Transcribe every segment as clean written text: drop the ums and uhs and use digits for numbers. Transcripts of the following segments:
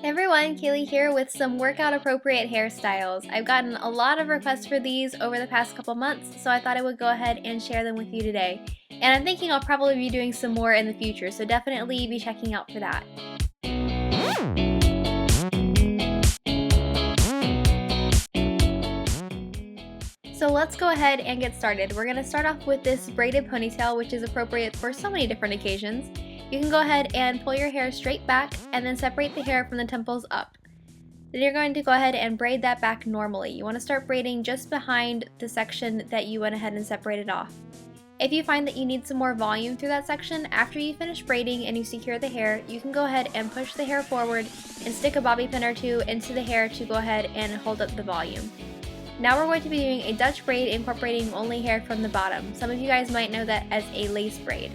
Hey everyone, Kaylee here with some workout appropriate hairstyles. I've gotten a lot of requests for these over the past couple months, so I thought I would go ahead and share them with you today. And I'm thinking I'll probably be doing some more in the future, so definitely be checking out for that. So let's go ahead and get started. We're going to start off with this braided ponytail, which is appropriate for so many different occasions. You can go ahead and pull your hair straight back and then separate the hair from the temples up. Then you're going to go ahead and braid that back normally. You want to start braiding just behind the section that you went ahead and separated off. If you find that you need some more volume through that section, after you finish braiding and you secure the hair, you can go ahead and push the hair forward and stick a bobby pin or two into the hair to go ahead and hold up the volume. Now we're going to be doing a Dutch braid incorporating only hair from the bottom. Some of you guys might know that as a lace braid.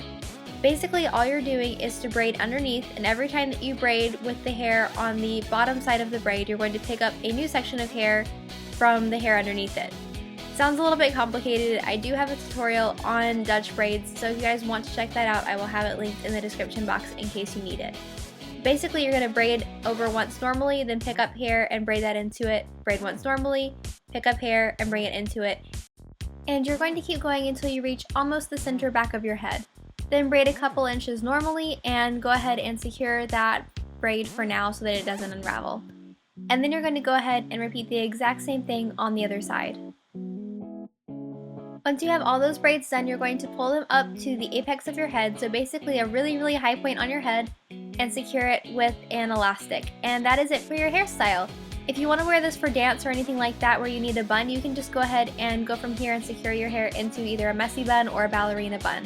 Basically, all you're doing is to braid underneath, and every time that you braid with the hair on the bottom side of the braid, you're going to pick up a new section of hair from the hair underneath it. Sounds a little bit complicated. I do have a tutorial on Dutch braids, so if you guys want to check that out, I will have it linked in the description box in case you need it. Basically, you're going to braid over once normally, then pick up hair and braid that into it, braid once normally, pick up hair and bring it into it, and you're going to keep going until you reach almost the center back of your head. Then braid a couple inches normally and go ahead and secure that braid for now so that it doesn't unravel. And then you're going to go ahead and repeat the exact same thing on the other side. Once you have all those braids done, you're going to pull them up to the apex of your head, so basically a really high point on your head, and secure it with an elastic. And that is it for your hairstyle. If you want to wear this for dance or anything like that where you need a bun, you can just go ahead and go from here and secure your hair into either a messy bun or a ballerina bun.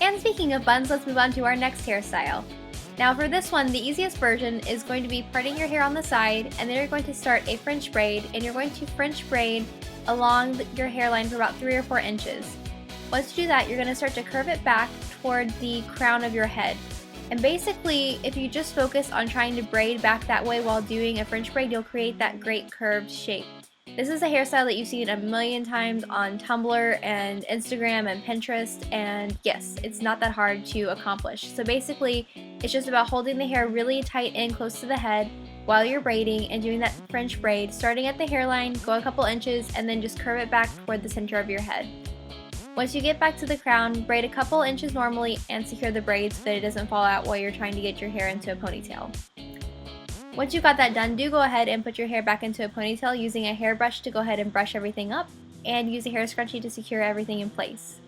And speaking of buns, let's move on to our next hairstyle. Now for this one, the easiest version is going to be parting your hair on the side, and then you're going to start a French braid, and you're going to French braid along your hairline for about 3 or 4 inches. Once you do that, you're going to start to curve it back toward the crown of your head. And basically, if you just focus on trying to braid back that way while doing a French braid, you'll create that great curved shape. This is a hairstyle that you've seen a million times on Tumblr and Instagram and Pinterest, and yes, it's not that hard to accomplish. So basically, it's just about holding the hair really tight in close to the head while you're braiding and doing that French braid, starting at the hairline, go a couple inches, and then just curve it back toward the center of your head. Once you get back to the crown, braid a couple inches normally and secure the braid so that it doesn't fall out while you're trying to get your hair into a ponytail. Once you got that done, do go ahead and put your hair back into a ponytail using a hairbrush to go ahead and brush everything up, and use a hair scrunchie to secure everything in place.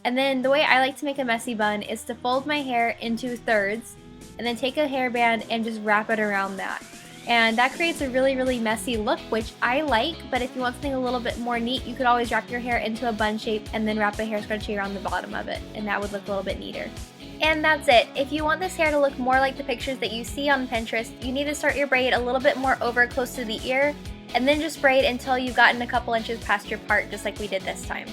And then the way I like to make a messy bun is to fold my hair into thirds, and then take a hairband and just wrap it around that. And that creates a really messy look, which I like, but if you want something a little bit more neat, you could always wrap your hair into a bun shape and then wrap a hair scrunchie around the bottom of it, and that would look a little bit neater. And that's it. If you want this hair to look more like the pictures that you see on Pinterest, you need to start your braid a little bit more over close to the ear, and then just braid until you've gotten a couple inches past your part, just like we did this time.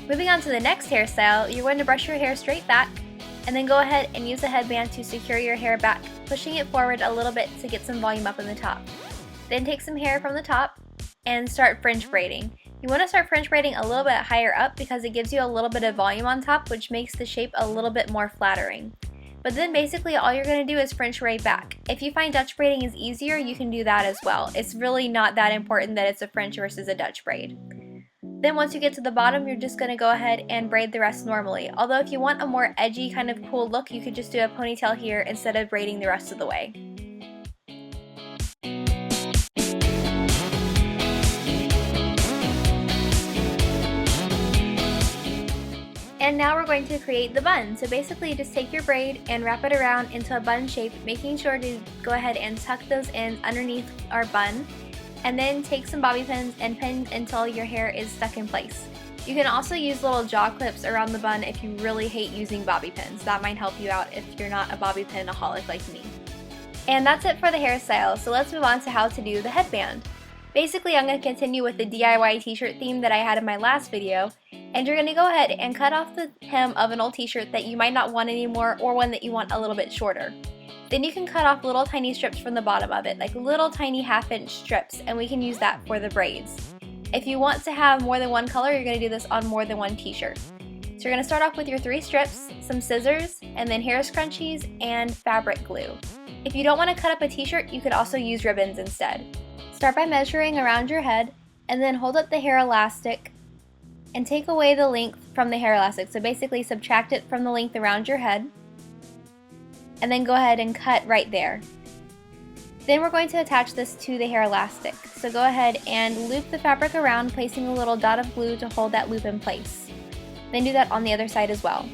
Moving on to the next hairstyle, you're going to brush your hair straight back, and then go ahead and use a headband to secure your hair back, pushing it forward a little bit to get some volume up in the top. Then take some hair from the top and start French braiding. You want to start French braiding a little bit higher up because it gives you a little bit of volume on top, which makes the shape a little bit more flattering. But then basically all you're going to do is French braid back. If you find Dutch braiding is easier, you can do that as well. It's really not that important that it's a French versus a Dutch braid. Then once you get to the bottom, you're just going to go ahead and braid the rest normally. Although if you want a more edgy kind of cool look, you could just do a ponytail here instead of braiding the rest of the way. And now we're going to create the bun. So basically just take your braid and wrap it around into a bun shape, making sure to go ahead and tuck those in underneath our bun. And then take some bobby pins and pin until your hair is stuck in place. You can also use little jaw clips around the bun if you really hate using bobby pins. That might help you out if you're not a bobby pin-aholic like me. And that's it for the hairstyle, so let's move on to how to do the headband. Basically, I'm going to continue with the DIY t-shirt theme that I had in my last video, and you're going to go ahead and cut off the hem of an old t-shirt that you might not want anymore, or one that you want a little bit shorter. Then you can cut off little tiny strips from the bottom of it, like little tiny half-inch strips, and we can use that for the braids. If you want to have more than one color, you're going to do this on more than one t-shirt. So you're going to start off with your 3 strips, some scissors, and then hair scrunchies and fabric glue. If you don't want to cut up a t-shirt, you could also use ribbons instead. Start by measuring around your head, and then hold up the hair elastic and take away the length from the hair elastic. So basically subtract it from the length around your head, and then go ahead and cut right there. Then we're going to attach this to the hair elastic. So go ahead and loop the fabric around, placing a little dot of glue to hold that loop in place. Then do that on the other side as well.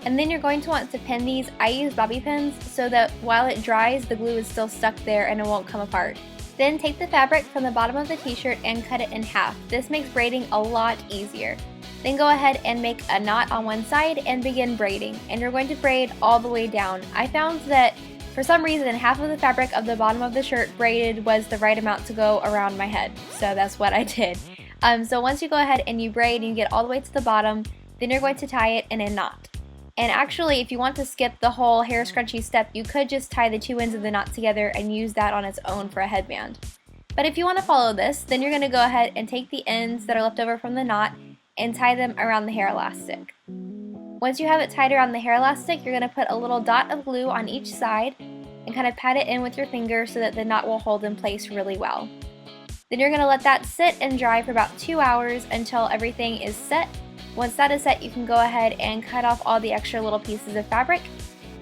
And then you're going to want to pin these. I use bobby pins so that while it dries, the glue is still stuck there and it won't come apart. Then take the fabric from the bottom of the t-shirt and cut it in half. This makes braiding a lot easier. Then go ahead and make a knot on one side and begin braiding. And you're going to braid all the way down. I found that for some reason, half of the fabric of the bottom of the shirt braided was the right amount to go around my head. So that's what I did. So once you go ahead and you braid and you get all the way to the bottom, then you're going to tie it in a knot. And actually, if you want to skip the whole hair scrunchie step, you could just tie the two ends of the knot together and use that on its own for a headband. But if you want to follow this, then you're going to go ahead and take the ends that are left over from the knot and tie them around the hair elastic. Once you have it tied around the hair elastic, you're going to put a little dot of glue on each side and kind of pat it in with your finger so that the knot will hold in place really well. Then you're going to let that sit and dry for about 2 hours until everything is set. Once that is set, you can go ahead and cut off all the extra little pieces of fabric,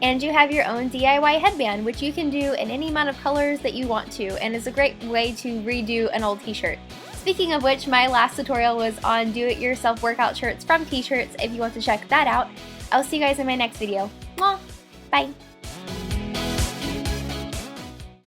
and you have your own DIY headband, which you can do in any amount of colors that you want to, and is a great way to redo an old t-shirt. Speaking of which, my last tutorial was on do-it-yourself workout shirts from t-shirts. If you want to check that out, I'll see you guys in my next video. Mwah! Bye!